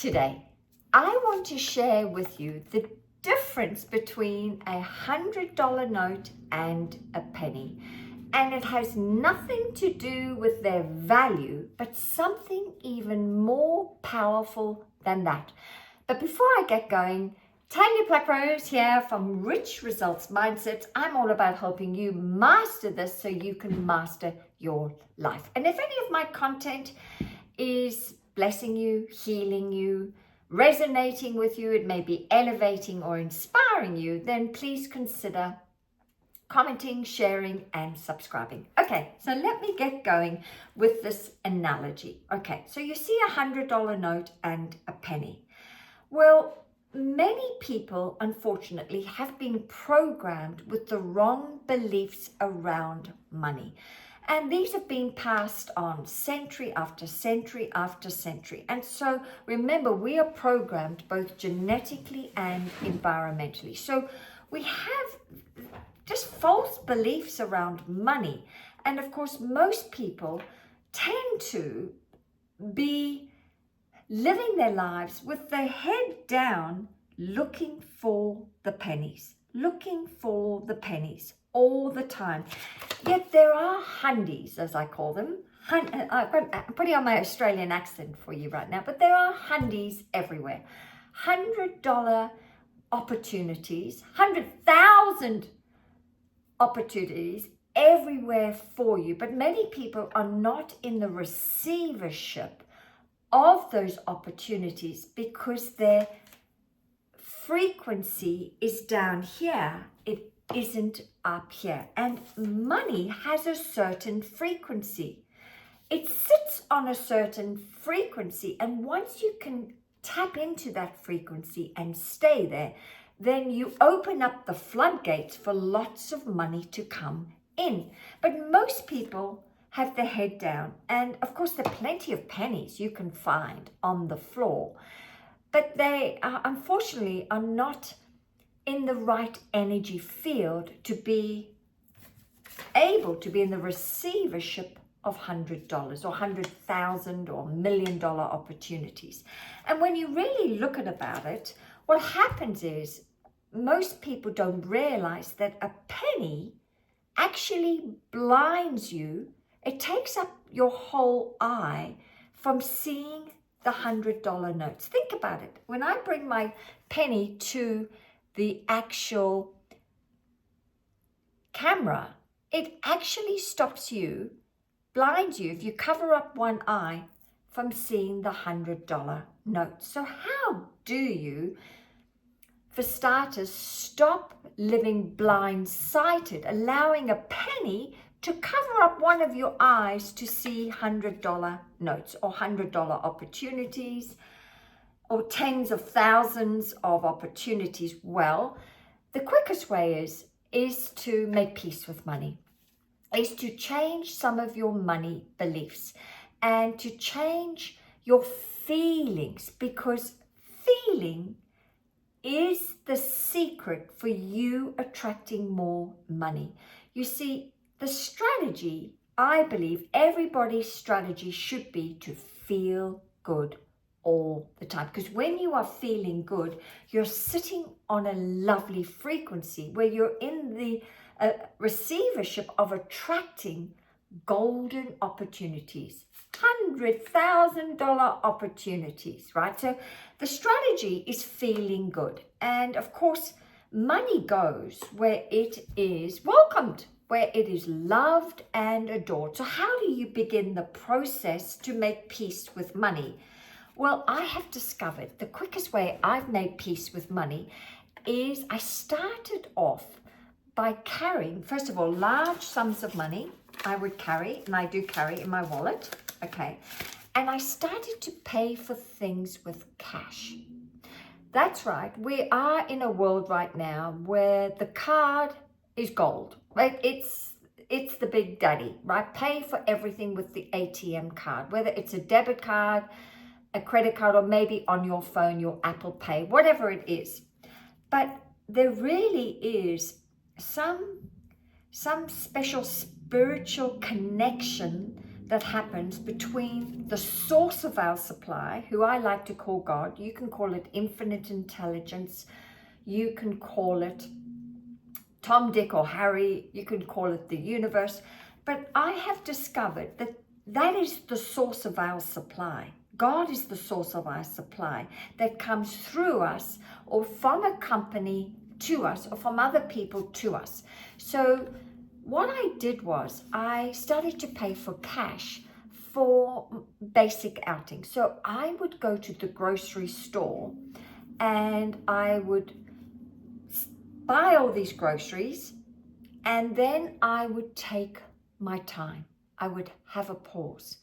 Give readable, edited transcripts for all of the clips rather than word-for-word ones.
Today, I want to share with you the difference between $100 note and a penny. And it has nothing to do with their value, but something even more powerful than that. But before I get going, Tanya Plack-Rose here from Rich Results Mindsets. I'm all about helping you master this so you can master your life. And if any of my content is blessing you, healing you, resonating with you, it may be elevating or inspiring you, then please consider commenting, sharing, and subscribing. Okay, so let me get going with this analogy. Okay, so you see $100 note and a penny. Well, many people, unfortunately, have been programmed with the wrong beliefs around money. And these have been passed on century after century after century. And so remember, we are programmed both genetically and environmentally. So we have just false beliefs around money. And of course, most people tend to be living their lives with their head down, looking for the pennies all the time. Yet there are hundies, as I call them. I'm putting on my Australian accent for you right now, but there are hundies everywhere. $100 opportunities, 100,000 opportunities everywhere for you. But many people are not in the receivership of those opportunities because their frequency is down here. It isn't up here. And money has a certain frequency. It sits on a certain frequency. And once you can tap into that frequency and stay there, then you open up the floodgates for lots of money to come in. But most people have their head down. And of course, there are plenty of pennies you can find on the floor. But they unfortunately are not in the right energy field to be able to be in the receivership of $100 or 100,000 or $1 million opportunities. And when you really look at about it, what happens is most people don't realize that a penny actually blinds you. It takes up your whole eye from seeing the $100 notes. Think about it. When I bring my penny to the actual camera, it actually stops you, blinds you, if you cover up one eye, from seeing the $100 note. So how do you, for starters, stop living blind-sighted, allowing a penny to cover up one of your eyes to see $100 notes or $100 opportunities or tens of thousands of opportunities? Well, the quickest way is to make peace with money, is to change some of your money beliefs and to change your feelings, because feeling is the secret for you attracting more money. You see, the strategy, I believe everybody's strategy should be to feel good all the time. Because when you are feeling good, you're sitting on a lovely frequency where you're in the receivership of attracting golden opportunities, $100,000 opportunities, right? So the strategy is feeling good. And of course, money goes where it is welcomed, where it is loved and adored. So how do you begin the process to make peace with money? Well, I have discovered the quickest way I've made peace with money is I started off by carrying, first of all, large sums of money I would carry, and I do carry in my wallet, okay? And I started to pay for things with cash. That's right, we are in a world right now where the card is gold, right? It's the big daddy, right? Pay for everything with the ATM card, whether it's a debit card, a credit card, or maybe on your phone, your Apple Pay, whatever it is. But there really is some special spiritual connection that happens between the source of our supply, who I like to call God. You can call it infinite intelligence. You can call it Tom, Dick, or Harry. You can call it the universe. But I have discovered that that is the source of our supply. God is the source of our supply that comes through us or from a company to us or from other people to us. So what I did was I started to pay for cash for basic outings. So I would go to the grocery store and I would buy all these groceries, and then I would take my time. I would have a pause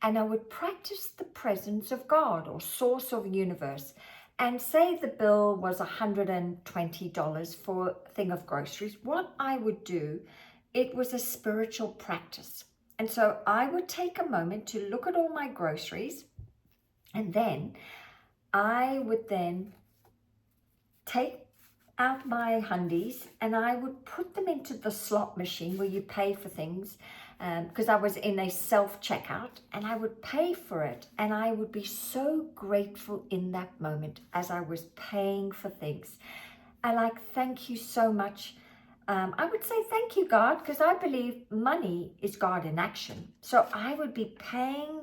and I would practice the presence of God or source of universe. And say the bill was $120 for a thing of groceries. What I would do, it was a spiritual practice. And so I would take a moment to look at all my groceries, and then I would then take out my hundies and I would put them into the slot machine where you pay for things, because I was in a self-checkout, and I would pay for it, and I would be so grateful in that moment as I was paying for things. I thank you so much. I would say thank you, God, because I believe money is God in action. So I would be paying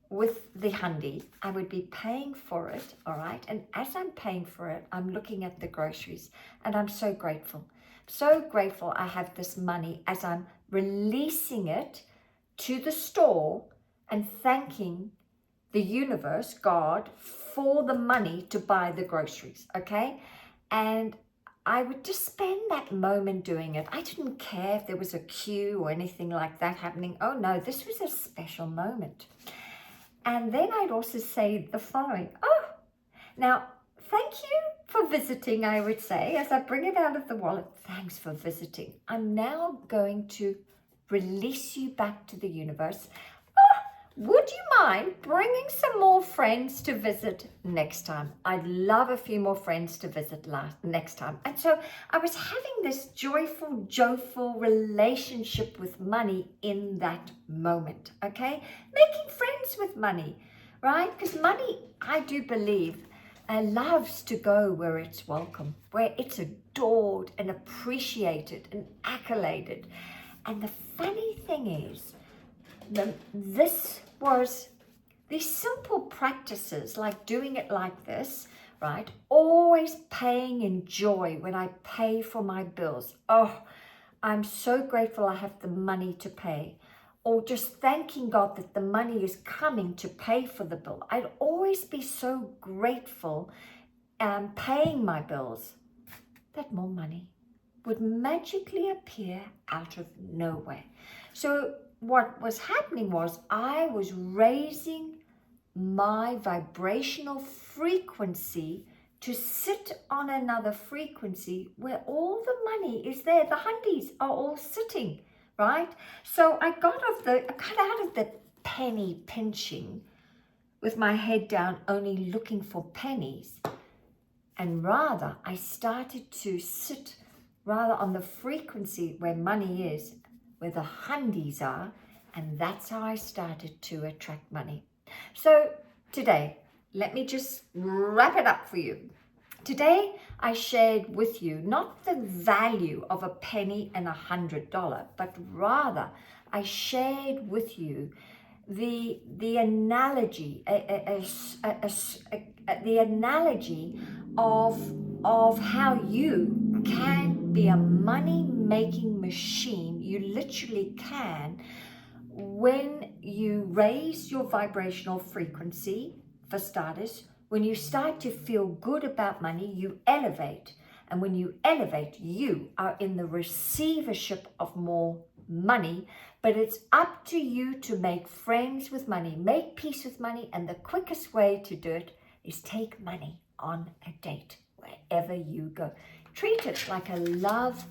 with the hundi, I would be paying for it, all right? And as I'm paying for it, I'm looking at the groceries, and I'm so grateful. So grateful I have this money as I'm releasing it to the store and thanking the universe, God, for the money to buy the groceries, okay? And I would just spend that moment doing it. I didn't care if there was a queue or anything like that happening. Oh no, this was a special moment. And then I'd also say the following. Oh, now, thank you for visiting, I would say, as I bring it out of the wallet. Thanks for visiting. I'm now going to release you back to the universe. Would you mind bringing some more friends to visit next time? I'd love a few more friends to visit next time. And so I was having this joyful relationship with money in that moment, okay? Making friends with money, right? Because money, I do believe, loves to go where it's welcome, where it's adored and appreciated and accoladed. And the funny thing is, these simple practices, like doing it like this, right? Always paying in joy when I pay for my bills. Oh, I'm so grateful I have the money to pay. Or just thanking God that the money is coming to pay for the bill. I'd always be so grateful paying my bills that more money would magically appear out of nowhere. So what was happening was I was raising my vibrational frequency to sit on another frequency where all the money is there. The hundies are all sitting, right? So I got out of the penny pinching with my head down, only looking for pennies. And rather, I started to sit rather on the frequency where money is, where the hundies are, and that's how I started to attract money. So today, let me just wrap it up for you. Today, I shared with you not the value of a penny and $100, but rather I shared with you the analogy, the analogy of how you can be a money-making machine. You literally can, when you raise your vibrational frequency, for starters. When you start to feel good about money, you elevate. And when you elevate, you are in the receivership of more money. But it's up to you to make friends with money, make peace with money. And the quickest way to do it is take money on a date wherever you go. Treat it like a lover,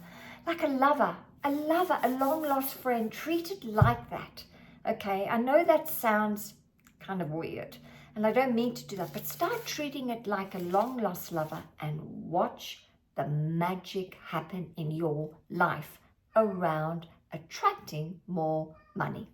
a long lost friend. Treat it like that. Okay, I know that sounds kind of weird, and I don't mean to do that, but start treating it like a long lost lover and watch the magic happen in your life around attracting more money.